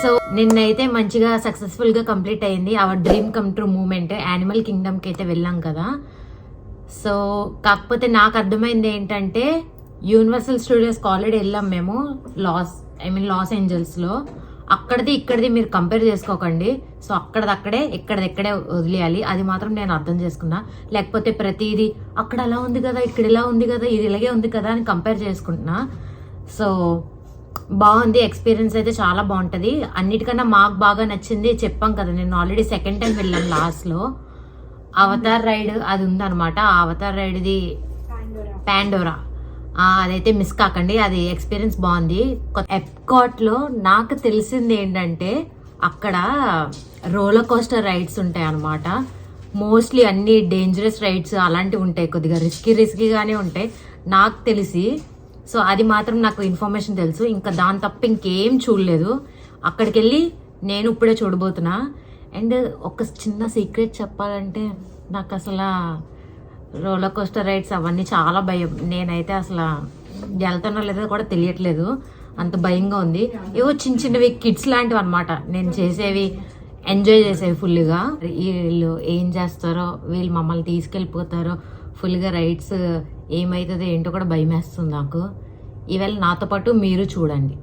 So నిన్నైతే మంచిగా సక్సెస్ఫుల్గా కంప్లీట్ అయింది our dream come true moment. Animal కింగ్డమ్కి అయితే వెళ్ళాం కదా. సో కాకపోతే నాకు అర్థమైంది ఏంటంటే యూనివర్సల్ స్టూడియోస్కి ఆల్రెడీ వెళ్ళాం మేము లాస్ ఏంజల్స్లో. అక్కడిది ఇక్కడిది మీరు కంపేర్ చేసుకోకండి. సో అక్కడదక్కడే ఇక్కడెక్కడే వదిలేయాలి. అది మాత్రం నేను అర్థం చేసుకున్నా. లేకపోతే ప్రతిదీ అక్కడ అలా ఉంది కదా, ఇక్కడ ఇలా ఉంది కదా, ఇది ఇలాగే ఉంది కదా అని కంపేర్ చేసుకుంటున్నా. సో బాగుంది, ఎక్స్పీరియన్స్ అయితే చాలా బాగుంటుంది. అన్నిటికన్నా మాకు బాగా నచ్చింది చెప్పాం కదా, నేను ఆల్రెడీ సెకండ్ టైం వెళ్ళాను లాస్ట్లో. అవతార్ రైడ్ అది ఉందన్నమాట. ఆ అవతార్ రైడ్ది పాండోరా, అదైతే మిస్ కాకండి, అది ఎక్స్పీరియన్స్ బాగుంది. ఎప్కాట్లో నాకు తెలిసింది ఏంటంటే అక్కడ రోలర్ కోస్టర్ రైడ్స్ ఉంటాయి అన్నమాట. మోస్ట్లీ అన్ని డేంజరస్ రైడ్స్ అలాంటివి ఉంటాయి, కొద్దిగా రిస్కీగానే ఉంటాయి నాకు తెలిసి. సో అది మాత్రం నాకు ఇన్ఫర్మేషన్ తెలుసు. ఇంకా దాని తప్ప ఇంకేం చూడలేదు. అక్కడికి వెళ్ళి నేను ఇప్పుడే చూడబోతున్నా. అండ్ ఒక చిన్న సీక్రెట్ చెప్పాలంటే నాకు అసలు రోలర్ కోస్టర్ రైడ్స్ అవన్నీ చాలా భయం. నేనైతే అసలు వెళ్తానో లేదో కూడా తెలియట్లేదు, అంత భయంగా ఉంది. ఏవో చిన్న చిన్నవి కిడ్స్ లాంటివి అనమాట నేను చేసేవి, ఎంజాయ్ చేసేవి ఫుల్గా. వీళ్ళు ఏం చేస్తారో, వీళ్ళు మమ్మల్ని తీసుకెళ్ళిపోతారో, ఫుల్గా రైడ్స్ ఏమవుతుందో ఏంటో కూడా భయం వేస్తుంది నాకు. ఈవేళ నాతో పాటు మీరు చూడండి.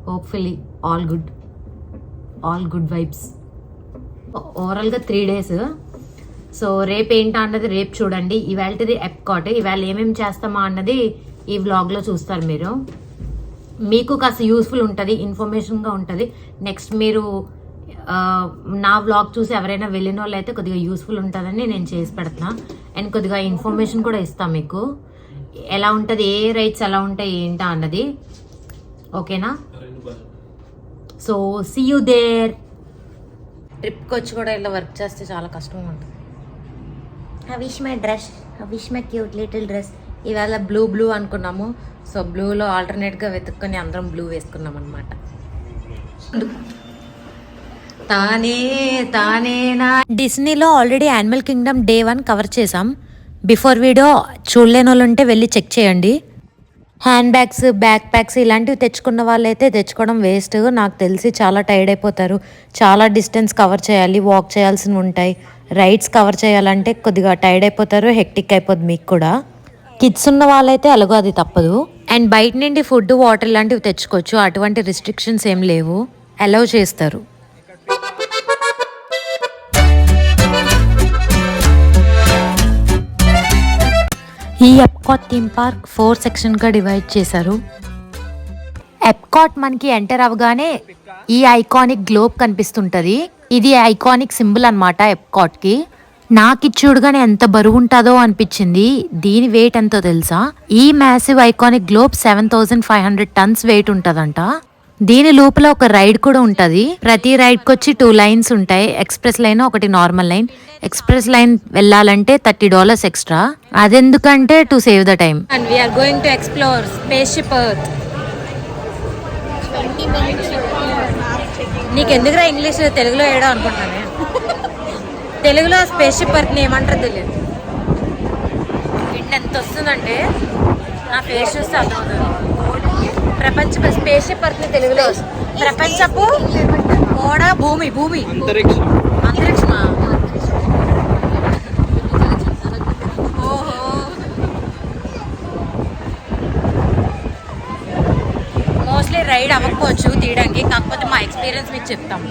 Hopefully all good vibes. ఓవరాల్గా 3 days. సో రేపు ఏంటో అన్నది రేపు చూడండి. ఇవాళది ఎప్కాట్, ఇవాళ ఏమేమి చేస్తామా అన్నది ఈ వ్లాగ్లో చూస్తారు మీరు. మీకు కాస్త యూస్ఫుల్ ఉంటుంది, ఇన్ఫర్మేషన్గా ఉంటుంది. నెక్స్ట్ మీరు నా వ్లాగ్ చూసి ఎవరైనా వెళ్ళిన వాళ్ళు అయితే కొద్దిగా యూస్ఫుల్ ఉంటుందని నేను చేసి పెడుతున్నా. అండ్ కొద్దిగా ఇన్ఫర్మేషన్ కూడా ఇస్తాను మీకు, ఎలా ఉంటుంది, ఏ రైడ్స్ ఎలా ఉంటాయి ఏంటా అన్నది. ఓకేనా? So see you there. ట్రిప్కి వచ్చి కూడా ఇలా వర్క్ చేస్తే చాలా కష్టంగా ఉంటుంది. I wish my cute little dress. ఇవాళ బ్లూ అనుకున్నాము. సో బ్లూలో ఆల్టర్నేట్గా వెతుక్కొని అందరం బ్లూ వేసుకున్నాం అనమాట. డిస్నీలో already Animal Kingdom Day 1 cover చేసాం. బిఫోర్ వీడియో చూడలేని వాళ్ళు ఉంటే వెళ్ళి చెక్ చేయండి. హ్యాండ్ బ్యాగ్స్, బ్యాక్ ప్యాక్స్ ఇలాంటివి తెచ్చుకున్న వాళ్ళైతే తెచ్చుకోవడం వేస్ట్. నాకు తెలిసి చాలా టైర్డ్ అయిపోతారు. చాలా డిస్టెన్స్ కవర్ చేయాలి, వాక్ చేయాల్సినవి ఉంటాయి. రైడ్స్ కవర్ చేయాలంటే కొద్దిగా టైర్డ్ అయిపోతారు, హెక్టిక్ అయిపోద్ది మీకు కూడా. కిడ్స్ ఉన్న వాళ్ళైతే అలాగో అది తప్పదు. అండ్ బయట నుండి ఫుడ్, వాటర్ ఇలాంటివి తెచ్చుకోవచ్చు. అటువంటి రిస్ట్రిక్షన్స్ ఏం లేవు, అలౌ చేస్తారు. ఈ ఎప్కాట్ థీమ్ పార్క్ 4 సెక్షన్గా డివైడ్ చేశారు. ఎప్కాట్ మనకి ఎంటర్ అవగానే ఈ ఐకానిక్ గ్లోబ్ కనిపిస్తుంటుంది. ఇది ఐకానిక్ సింబల్ అనమాట ఎప్కాట్కి. నాకు చూడగానే ఎంత బరువు ఉంటుందో అనిపించింది. దీని వెయిట్ ఎంతో తెలుసా? ఈ massive iconic globe 7500 tons weight ఉంటుందంట. దీని లోపల ఒక రైడ్ కూడా ఉంటుంది. ప్రతి రైడ్కి వచ్చి 2 లైన్స్ ఉంటాయి, ఎక్స్ప్రెస్ లైన్, ఒకటి నార్మల్ లైన్. ఎక్స్ప్రెస్ లైన్ వెళ్ళాలంటే $30 ఎక్స్ట్రా. అదెందుకంటే to save the time. And we are going to explore Spaceship Earth. నీకు ఎందుకురా ఇంగ్లీష్, తెలుగులో ఏడో అనుకుంటాను. తెలుగులో స్పేస్ షిప్ ఎర్త్ని ఏమంటారు తెలియదు. ఎంత వస్తుందంటే నా ఫేస్ చూస్తే అర్థమవుతుంది. ప్రపంచ స్పేస్ షిప్ ఎర్త్ని తెలుగులో ప్రపంచపు ఓడ భూమి అంతరిక్షమా? ఓహో, మోస్ట్లీ రైడ్ అవ్వకపోవచ్చు తీయడానికి, కాకపోతే మా ఎక్స్పీరియన్స్ మీకు చెప్తాం.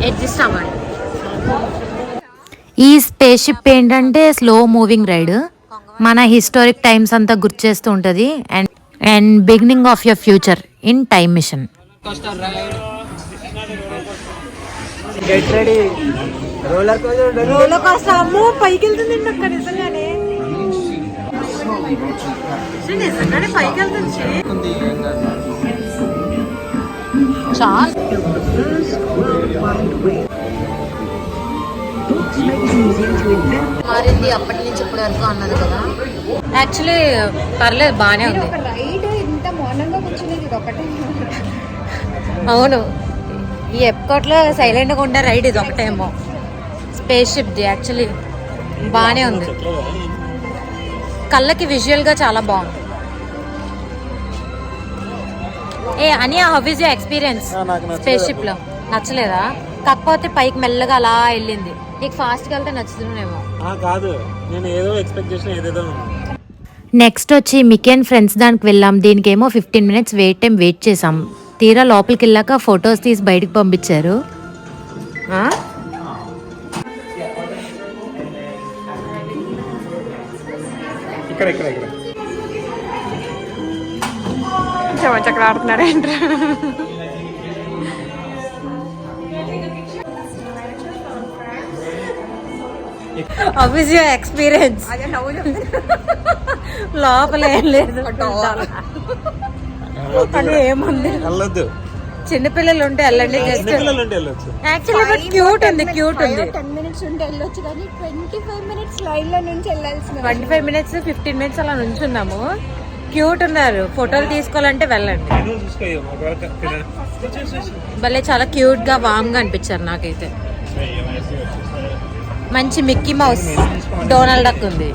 అడ్జస్ట్ అవ్వండి. ఈ స్పేస్ షిప్ ఏంటంటే స్లో మూవింగ్ రైడ్. మన హిస్టారిక్ టైమ్స్ అంతా గుర్తు చేస్తూ ఉంటుంది. And beginning of your future in time mission. పైకి వెళ్తుంది పైకి వెళ్తుంది చాలా. మారింది అప్పటి నుంచి ఇప్పటి వరకు అన్నది కదా. యాక్చువల్లీ పర్లేదు, బాగానే ఉంది. అవును, ఈ ఎప్కాట్లో సైలెంట్గా ఉండే రైడ్ ఇది ఒకటేమో, స్పేస్ షిప్ది. యాక్చువల్లీ బాగానే ఉంది. కళ్ళకి విజువల్గా చాలా బాగుంది. ఏ అని how is your experience space ship లో? నచ్చలేదా? కాకపోతే పైకి మెల్లగా అలా వెళ్ళింది. నీకు ఫాస్ట్గా వెళ్తే నచ్చుతుందేమో. కాదు, నేను ఏదో ఎక్స్పెక్ట్ చేసిన ఏదేదో. నెక్స్ట్ వచ్చి మికీ అండ్ ఫ్రెండ్స్ దానికి వెళ్ళాం. దీనికేమో 15 minutes వెయిట్ చేసాం. తీరా లోపలికి వెళ్ళాక ఫొటోస్ తీసి బయటకు పంపించారు. ఇక్కడ ఇక్కడ ఇక్కడ చక్కర ఆడుతున్నారేంట్రా? Obvious your experience. లోపల ఏం లేదు అని ఏముంది. చిన్నపిల్లలు ఉంటే వెళ్ళండి. జస్ట్ యాక్చువల్లీ క్యూట్ ఉంది. 10 minutes ఉంటే వెళ్ళొచ్చు కానీ 25 minutes లైన్ లో నుంచి వెళ్ళాల్సిన 25 minutes 15 minutes అలా నుంచున్నాము. క్యూట్ ఉన్నారు. ఫోటోలు తీసుకోవాలంటే వెళ్ళండి. భలే చాలా క్యూట్ గా వామ్ గా అనిపించారు నాకైతే. మంచి మిక్కీ మౌస్ డొనాల్డ్ డక్ ఉంది.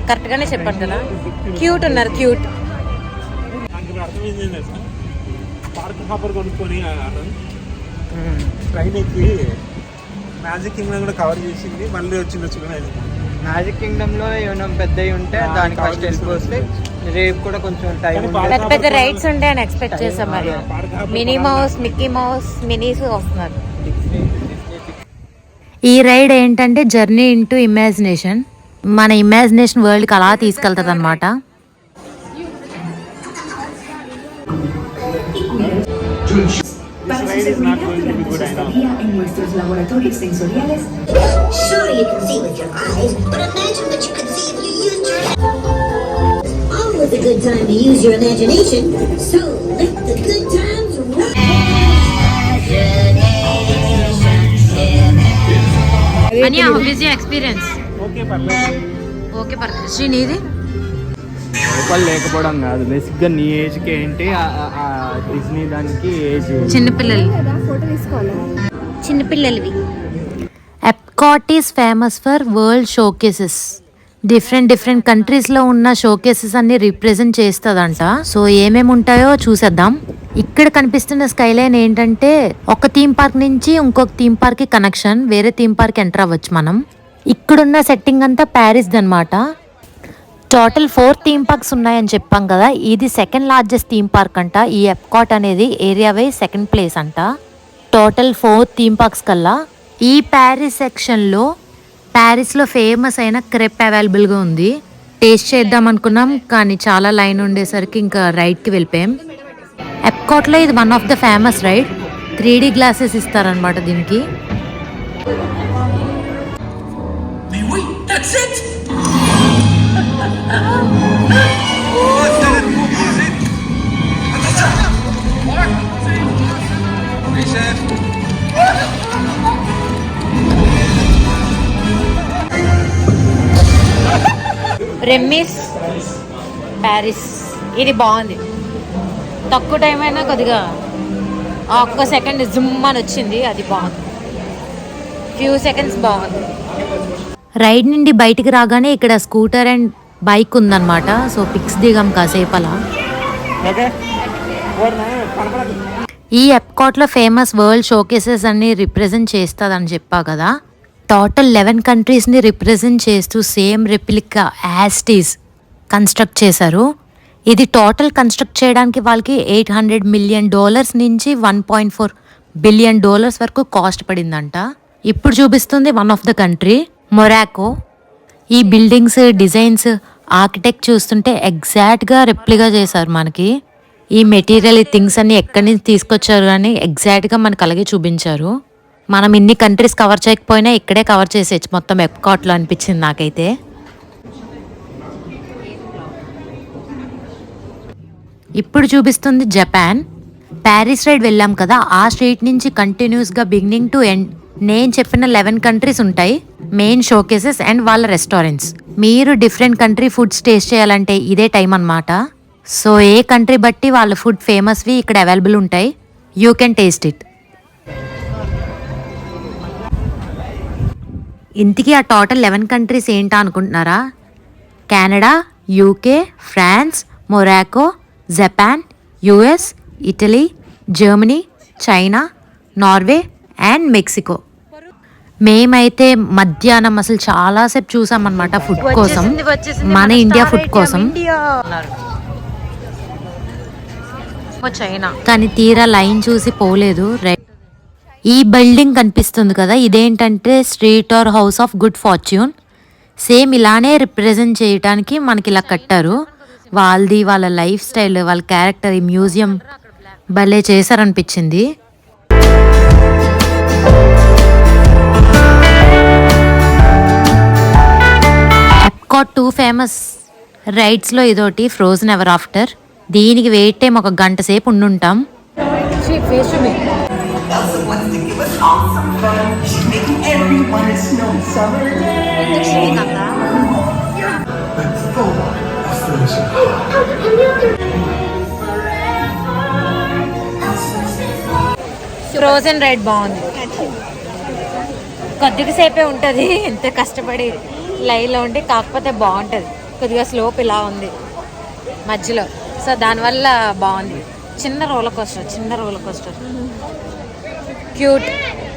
కరెక్ట్ గానే చెప్పాను కదా. క్యూట్ ఉన్నారు. క్యూట్. పార్క్ హాపర్ కొనుక్కొని ట్రైన్ ఎక్కి మ్యాజిక్ కింగ్డమ్ కూడా కవర్ చేసింది. మళ్ళీ వచ్చింది. మ్యాజిక్ కింగ్డమ్ లో ఏమైనా పెద్దవి ఉంటే దానికి ఫస్ట్ వెళ్ళిపోతే రేపు కూడా కొంచెం టైం పెద్ద పెద్ద రైడ్స్ ఉంటాయని ఎక్స్పెక్ట్ చేసాం. మరి mini mouse, Mickey mouse, Mini's వస్తున్నారు. ఈ రైడ్ ఏంటంటే జర్నీ ఇంటూ ఇమాజినేషన్. మన ఇమాజినేషన్ వరల్డ్కి అలా తీసుకెళ్తుంది అనమాట. This ride is not going to be good, I know. En nuestros laboratorios sensoriales. Sure, you can see with your eyes, but imagine what you could see if you used your head. Always a good time to use your imagination. So let the good times roll. Anya, how is your experience? Okay, పర్లేదు. Okay పర్లేదు. శ్రీ నీది? లోపల లేకపోవడం కాదు, basic గా నీ age కి ఏంటి డిజ్నీ దానికి ఏజ్ చిన్నపిల్లలు. ఫోటో తీసుకోవాలి. చిన్నపిల్లలవి. Epcot is famous for world showcases. Different కంట్రీస్లో ఉన్న షోకేసెస్ అన్ని రిప్రజెంట్ చేస్తుందంట. సో ఏమేమి ఉంటాయో చూసేద్దాం. ఇక్కడ కనిపిస్తున్న స్కై లైన్ ఏంటంటే ఒక థీమ్ పార్క్ నుంచి ఇంకొక థీమ్ పార్క్ కి కనెక్షన్. వేరే థీమ్ పార్క్ ఎంటర్ అవ్వచ్చు మనం. ఇక్కడున్న సెట్టింగ్ అంతా ప్యారిస్ దన్నమాట. టోటల్ 4 థీమ్ పార్క్స్ ఉన్నాయని చెప్పాం కదా. ఇది సెకండ్ లార్జెస్ట్ థీమ్ పార్క్ అంట. ఈ ఎప్కాట్ అనేది ఏరియా వైజ్ సెకండ్ ప్లేస్ అంట. టోటల్ 4 థీమ్ పార్క్స్ కల్లా ఈ ప్యారిస్ సెక్షన్లో ప్యారిస్లో ఫేమస్ అయిన క్రెప్ అవైలబుల్గా ఉంది. టేస్ట్ చేద్దాం అనుకున్నాం కానీ చాలా లైన్ ఉండేసరికి ఇంకా రైడ్కి వెళ్ళిపోయాం. ఎప్కాట్లో ఇది one of the famous ride. 3D glasses ఇస్తారనమాట దీనికి. రెమ్మిస్ ప్యారిస్ ఇది బాగుంది. తక్కువ టైం అయినా కొద్దిగా ఒక్క సెకండ్ జుమ్ అని వచ్చింది. అది బాగుంది. ఫ్యూ సెకండ్స్ బాగుంది. రైడ్ నుండి బయటికి రాగానే ఇక్కడ స్కూటర్ అండ్ బైక్ ఉందన్నమాట. సో పిక్స్ దిగాం కాసేపు అలా. ఈ ఎప్కాట్లో ఫేమస్ వరల్డ్ షోకేసెస్ అన్ని రిప్రజెంట్ చేస్తుందని చెప్పా కదా. టోటల్ 11 కంట్రీస్ని రిప్రజెంట్ చేస్తూ సేమ్ రెప్లికా యాస్టీస్ కన్స్ట్రక్ట్ చేశారు. ఇది టోటల్ కన్స్ట్రక్ట్ చేయడానికి వాళ్ళకి $800 million నుంచి $1.4 billion వరకు కాస్ట్ పడిందంట. ఇప్పుడు చూపిస్తుంది one of the country Morocco. ఈ బిల్డింగ్స్ డిజైన్స్ ఆర్కిటెక్ట్ చూస్తుంటే ఎగ్జాక్ట్గా రెప్లికా చేశారు మనకి. ఈ మెటీరియల్ ఈ థింగ్స్ అన్ని ఎక్కడి నుంచి తీసుకొచ్చారు కానీ ఎగ్జాక్ట్గా మనకు అలాగే చూపించారు. మనం ఇన్ని కంట్రీస్ కవర్ చేయకపోయినా ఇక్కడే కవర్ చేసేయచ్చు మొత్తం ఎప్కాట్లో అనిపించింది నాకైతే. ఇప్పుడు చూపిస్తుంది జపాన్. ప్యారిస్ రైడ్ వెళ్ళాం కదా, ఆ స్ట్రీట్ నుంచి కంటిన్యూస్గా బిగినింగ్ టు ఎండ్ నేను చెప్పిన 11 కంట్రీస్ ఉంటాయి. మెయిన్ షోకేసెస్ అండ్ వాళ్ళ రెస్టారెంట్స్. మీరు డిఫరెంట్ కంట్రీ ఫుడ్స్ టేస్ట్ చేయాలంటే ఇదే టైం అన్నమాట. సో ఏ కంట్రీ బట్టి వాళ్ళ ఫుడ్ ఫేమస్వి ఇక్కడ అవైలబుల్ ఉంటాయి. You can taste it. ఇంతకీ ఆ టోటల్ 11 కంట్రీస్ ఏంటా అనుకుంటున్నారా? Canada, UK, France, Morocco, Japan, US, Italy, Germany, China, Norway and Mexico. మేమైతే మధ్యాహ్నం అసలు చాలాసేపు చూసామన్నమాట ఫుడ్ కోసం, మన ఇండియా ఫుడ్ కోసం. చైనా కానీ తీరా లైన్ చూసి పోలేదు. ఈ బిల్డింగ్ కనిపిస్తుంది కదా, ఇదేంటంటే street are house of good fortune. Same ఇలానే రిప్రజెంట్ చేయడానికి మనకి ఇలా కట్టారు. వాళ్ళ లైఫ్ స్టైల్, వాళ్ళ క్యారెక్టర్, ఈ మ్యూజియం భలే చేశారనిపించింది. ఎప్కాట్ 2 ఫేమస్ రైడ్స్లో ఇదోటి, ఫ్రోజన్ ఎవర్ ఆఫ్టర్. దీనికి వెయిట్ టైం ఒక గంట సేపు ఉండుంటాం. ఫ్రోజన్ రైడ్ బాగుంది. కొద్దిగా సేపే ఉంటుంది, ఎంత కష్టపడి లైన్లో ఉంటే, కాకపోతే బాగుంటుంది. కొద్దిగా స్లోప్ ఇలా ఉంది మధ్యలో, సో దానివల్ల బాగుంది. చిన్న రోలర్ కోస్టర్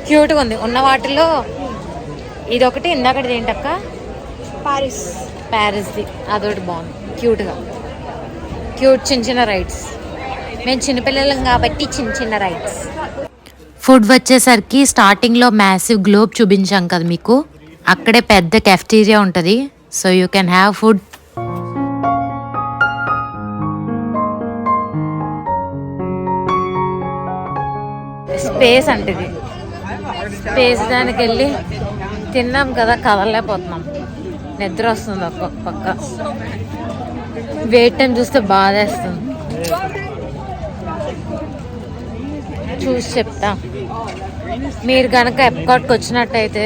క్యూట్గా ఉంది. ఉన్న వాటిలో ఇదొకటి, ఇందాకటిది ఏంటక్క, ప్యారిస్ది అదొకటి బాగుంది. క్యూట్ చిన్న రైడ్స్. మేము చిన్నపిల్లలం కాబట్టి చిన్న రైడ్స్. ఫుడ్ వచ్చేసరికి స్టార్టింగ్లో మ్యాసివ్ గ్లోబ్ చూపించాం కదా మీకు, అక్కడే పెద్ద కెఫ్టీరియా ఉంటుంది. So you can have food. Space అంటే స్పేస్ దానికి వెళ్ళి తిన్నాం కదా, కదలలేకపోతున్నాం, నిద్ర వస్తుంది ఒక్కొక్క పక్క. వెయిట్ టైం చూస్తే బాధేస్తుంది. చూసి చెప్తా, మీరు కనుక ఎప్కాట్కి వచ్చినట్టయితే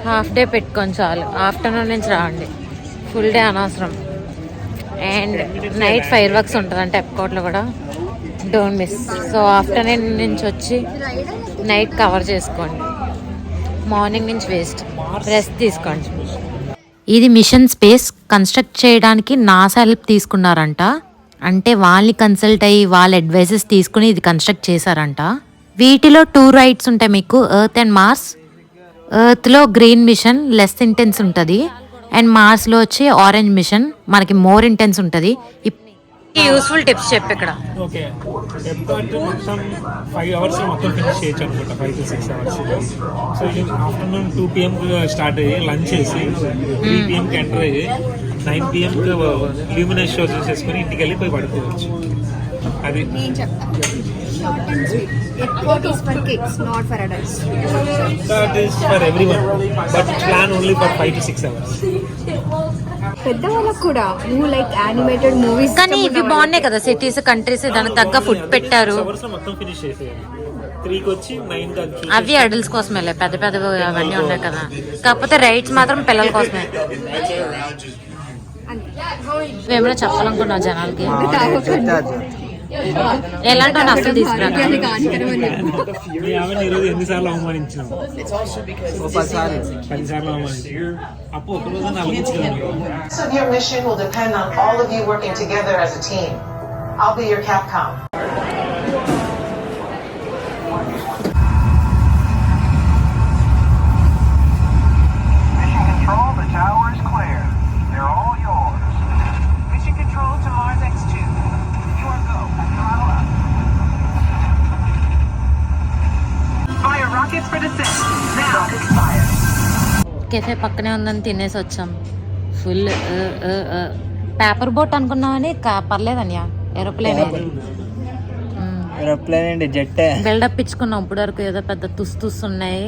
హాఫ్ డే పెట్టుకొని చాలు. ఆఫ్టర్నూన్ నుంచి రావండి, ఫుల్ డే అనవసరం. అండ్ నైట్ ఫైర్ వర్క్స్ ఉంటుందంటే ఎప్కాట్లో కూడా, డోంట్ మిస్. సో ఆఫ్టర్నూన్ నుంచి వచ్చి నైట్ కవర్ చేసుకోండి, మార్నింగ్ నుంచి రెస్ట్ తీసుకోండి. ఇది మిషన్ స్పేస్ కన్స్ట్రక్ట్ చేయడానికి నాసా హెల్ప్ తీసుకున్నారంట. అంటే వాళ్ళని కన్సల్ట్ అయ్యి వాళ్ళ అడ్వైజెస్ తీసుకుని ఇది కన్స్ట్రక్ట్ చేశారంట. వీటిలో 2 రైడ్స్ ఉంటాయి మీకు, ఎర్త్ అండ్ మార్స్. ఎర్త్లో గ్రీన్ మిషన్ లెస్ ఇంటెన్స్ ఉంటుంది, అండ్ మార్స్లో వచ్చి ఆరెంజ్ మిషన్ మనకి మోర్ ఇంటెన్స్ ఉంటుంది. యూస్ఫుల్ టిప్స్ చెప్పు ఇక్కడ. ఓకే, ఎప్కాట్ మొత్తం 5 అవర్స్ మొత్తం ఫినిష్ చేయొచ్చు అనుకుంటా, 5 to 6 hours. So afternoon 2 PM start అయ్యి లంచ్ చేసి 3 PM ఎంటర్ అయ్యి 9 PM ల్యూమినస్ షో చూసేసుకొని ఇంటికి వెళ్ళిపోయి పడుకోవచ్చు. అది నేను చెప్తాను, short and sweet. Epcot is for kids, not for adults. Epcot is for everyone, but plan only for 5 to 6 hours. పెద్దవాళ్ళకు కూడా నువ్వు లైక్ యానిమేటెడ్ మూవీస్, కానీ ఇవి బాగున్నాయి కదా, సిటీస్ కంట్రీస్, దానికి తగ్గ ఫుడ్ పెట్టారు. మొత్తం ఫినిష్ చేసేయాలి. 3కి వచ్చి 9 దాకా. అవి అడల్ట్స్ కోసమే, పెద్ద పెద్దవి అవన్నీ ఉన్నాయి కదా. కాకపోతే రైడ్స్ మాత్రం పిల్లల కోసమే. ఏమైనా చెప్పాలనుకున్నావు జనాలకి? ఎలాంటి అసలు తీసుకురా. ఎన్నిసార్లు అవమానించినావు? 10 సార్లు అవమానించావు. అప్పు ఒక రోజు So your mission will depend on all of you working together as a team. I'll be your Capcom. Mission Control, the tower is clear. They're all yours. Mission Control to Mars X2. You are go. Throttle up. Fire rockets for descent. Now. Rockets fire. Cafe పక్కనే ఉందని తినేసి వచ్చాం. Full paper boat అనుకున్నామని పర్లేదన్యా, aeroplane aeroplane jet buildup ఇచ్చుకున్నాం. ఇప్పుడు వరకు ఏదో పెద్ద తుస్తున్నాయి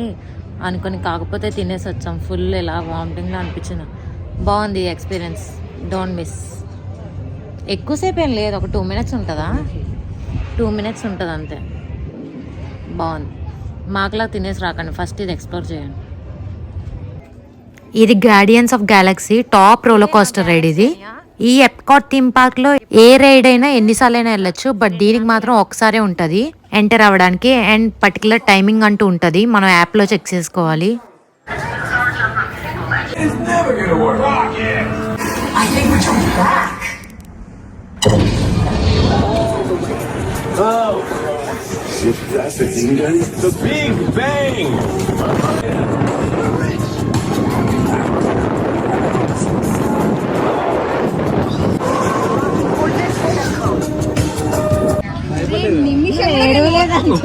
అనుకుని, కాకపోతే తినేసి వచ్చాం. ఫుల్ ఇలా వామిటింగ్లో అనిపించింది. బాగుంది ఎక్స్పీరియన్స్, డోంట్ మిస్. ఎక్కువసేపు ఏం లేదు, ఒక 2 minutes ఉంటుందా, 2 minutes ఉంటుంది అంతే. బాగుంది. మాకులా తినేసి రాకండి, ఫస్ట్ ఇది ఎక్స్ప్లోర్ చేయండి. ఇది guardians of galaxy top roller coaster ride. ఇది ఈ ఎప్కాట్ థీమ్ పార్క్ లో ఏ రైడ్ అయినా ఎన్నిసార్లు అయినా వెళ్ళొచ్చు, బట్ దీనికి మాత్రం ఒకసారే ఉంటది ఎంటర్ అవ్వడానికి. అండ్ పర్టికులర్ టైమింగ్ అంటూ ఉంటది, మనం యాప్ లో చెక్ చేసుకోవాలి. I think we're jumping back. That's the thing, guys. The Big Bang!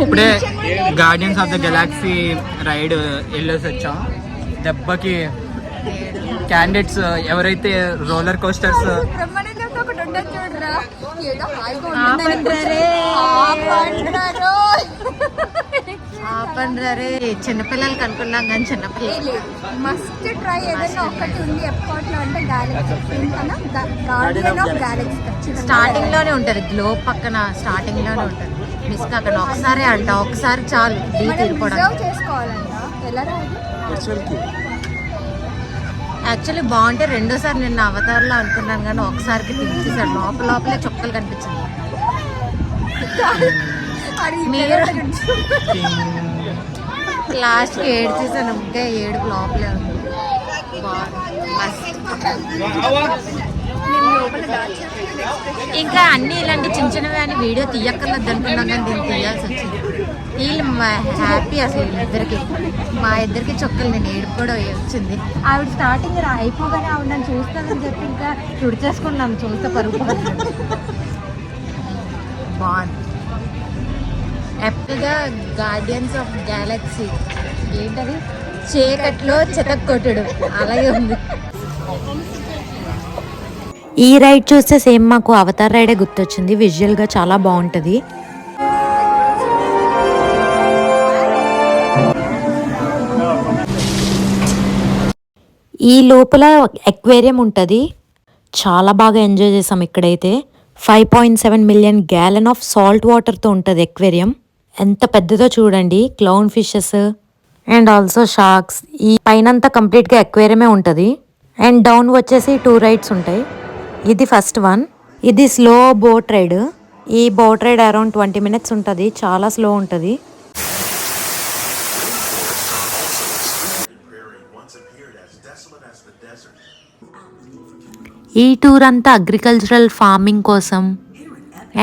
ఇప్పుడే guardians of the galaxy ride వెళ్ళేసి వచ్చాం. దెబ్బకి క్యాండిడేట్స్ ఎవరైతే రోలర్ కోస్టర్స్ చిన్నపిల్లలకి అనుకున్నాం కానీ చిన్నపిల్లలు మస్ట్ ట్రై ఏదైనా ఒకటి ఉంది ఎప్కాట్ లో అంటే గార్డియన్ ఆఫ్ గ్యాలక్సీ స్టార్టింగ్ లోనే ఉంటది, గ్లోబ్ పక్కన స్టార్టింగ్ లోనే ఉంటది. మిస్ కాకుండా ఒకసారి అంట, ఒకసారి చాలు డీ తీరిపోవడం. చేసుకోవాలంట. ఎలా రాదు యాక్చువల్లీ బాగుంటే రెండోసారి నిన్న అవతార్లో అనుకున్నాను కానీ ఒకసారికి తీసేసాడు. లోపలే చొక్కలు కనిపించింది. మీరు లాస్ట్కి ఏడ్చేసాను, ఇంకా ఏడుపు లోపలే ఉంది. ఇంకా అన్ని ఇలాంటి చిన్న చిన్నవి అని వీడియో తీయక్కర్లేదు అనుకున్నాం కానీ దీన్ని తీయాల్సి వచ్చింది. వీళ్ళు హ్యాపీ అసలు వీళ్ళిద్దరికి, మా ఇద్దరికి చొక్కలు నేను ఏడుపు కూడా వచ్చింది. ఆవిడ స్టార్టింగ్ అయిపోగానే ఆవిడ నన్ను చూస్తానని చెప్పి ఇంకా తుడిచేసుకున్నాం చూస్తే పరుగు. బాగుంది. యాక్చువల్గా గార్డియన్స్ ఆఫ్ గ్యాలక్సీ ఏంటది, చీకట్లో చితక్కొట్టుడు అలాగే ఉంది. ఈ రైడ్ చూస్తే సేమ్ మాకు అవతార్ రైడే గుర్తొచ్చింది. విజువల్గా చాలా బాగుంటుంది. ఈ లోపల ఎక్వేరియం ఉంటుంది. చాలా బాగా ఎంజాయ్ చేసాం ఇక్కడైతే. 5.7 మిలియన్ గ్యాలన్ ఆఫ్ సాల్ట్ వాటర్తో ఉంటుంది ఎక్వేరియం. ఎంత పెద్దదో చూడండి. Clown fishes and also sharks. ఈ పైనంతా కంప్లీట్గా ఎక్వేరియమే ఉంటుంది. అండ్ డౌన్ వచ్చేసి 2 రైడ్స్ ఉంటాయి. ఇది ఫస్ట్ వన్. ఇది స్లో బోట్ రైడ్. ఈ బోట్ రైడ్ అరౌండ్ 20 minutes ఉంటుంది. చాలా స్లో ఉంటుంది. ఈ టూర్ అంతా అగ్రికల్చరల్ ఫార్మింగ్ కోసం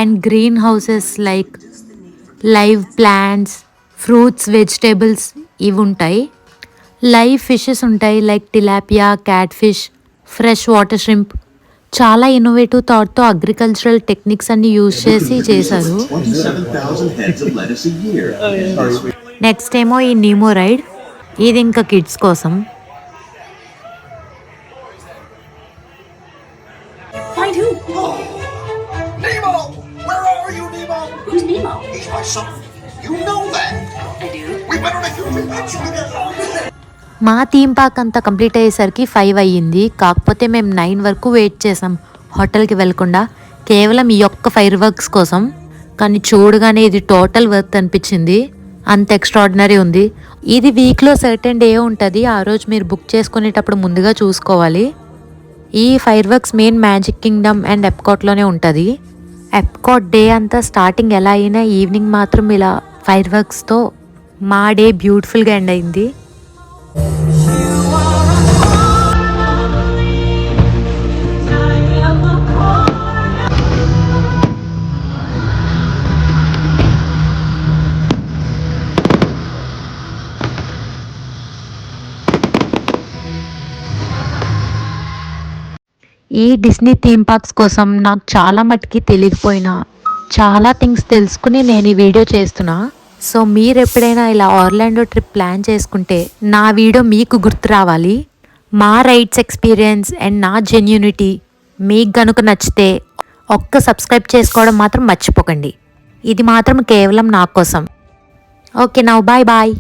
and green houses like live plants, fruits, vegetables ఇవి ఉంటాయి. లైవ్ ఫిషెస్ ఉంటాయి like tilapia, cat fish, fresh water shrimp. చాలా ఇన్నోవేటివ్ థాట్తో అగ్రికల్చరల్ టెక్నిక్స్ అన్ని యూజ్ చేసి చేశారు. నెక్స్ట్ ఏమో ఈ నీమో రైడ్. ఇది ఇంకా కిడ్స్ కోసం. Find who? Nemo! Where are you, Nemo? Who's Nemo? He's my son. You know that. I do. We better make you together. మా థీమ్ పార్క్ అంతా కంప్లీట్ అయ్యేసరికి 5 అయ్యింది. కాకపోతే మేము 9 వరకు వెయిట్ చేసాం హోటల్కి వెళ్ళకుండా, కేవలం ఈ యొక్క ఫైర్ వర్క్స్ కోసం. కానీ చూడగానే ఇది టోటల్ వర్త్ అనిపించింది. అంత ఎక్స్ట్రాడినరీ ఉంది. ఇది వీక్లో సర్టెన్ డే ఉంటుంది. ఆ రోజు మీరు బుక్ చేసుకునేటప్పుడు ముందుగా చూసుకోవాలి. ఈ fireworks main Magic Kingdom and ఎప్కాట్లోనే ఉంటుంది. ఎప్కాట్ డే అంతా స్టార్టింగ్ ఎలా అయినా ఈవినింగ్ మాత్రం ఇలా ఫైర్ వర్క్స్తో మా డే బ్యూటిఫుల్గా ఎండ్ అయింది. ఈ డిస్నీ థీమ్ పార్క్స్ కోసం నాకు చాలా మట్టుకి తెలియకపోయినా చాలా థింగ్స్ తెలుసుకుని నేను ఈ వీడియో చేస్తున్నా. సో మీరు ఎప్పుడైనా ఇలా ఆర్లాండో ట్రిప్ ప్లాన్ చేసుకుంటే నా వీడియో మీకు గుర్తు రావాలి. మా రైడ్స్ ఎక్స్పీరియన్స్ అండ్ నా జెన్యూనిటీ మీకు గనుక నచ్చితే ఒక్క సబ్స్క్రైబ్ చేసుకోవడం మాత్రం మర్చిపోకండి. ఇది మాత్రం కేవలం నా కోసం. Okay now bye bye.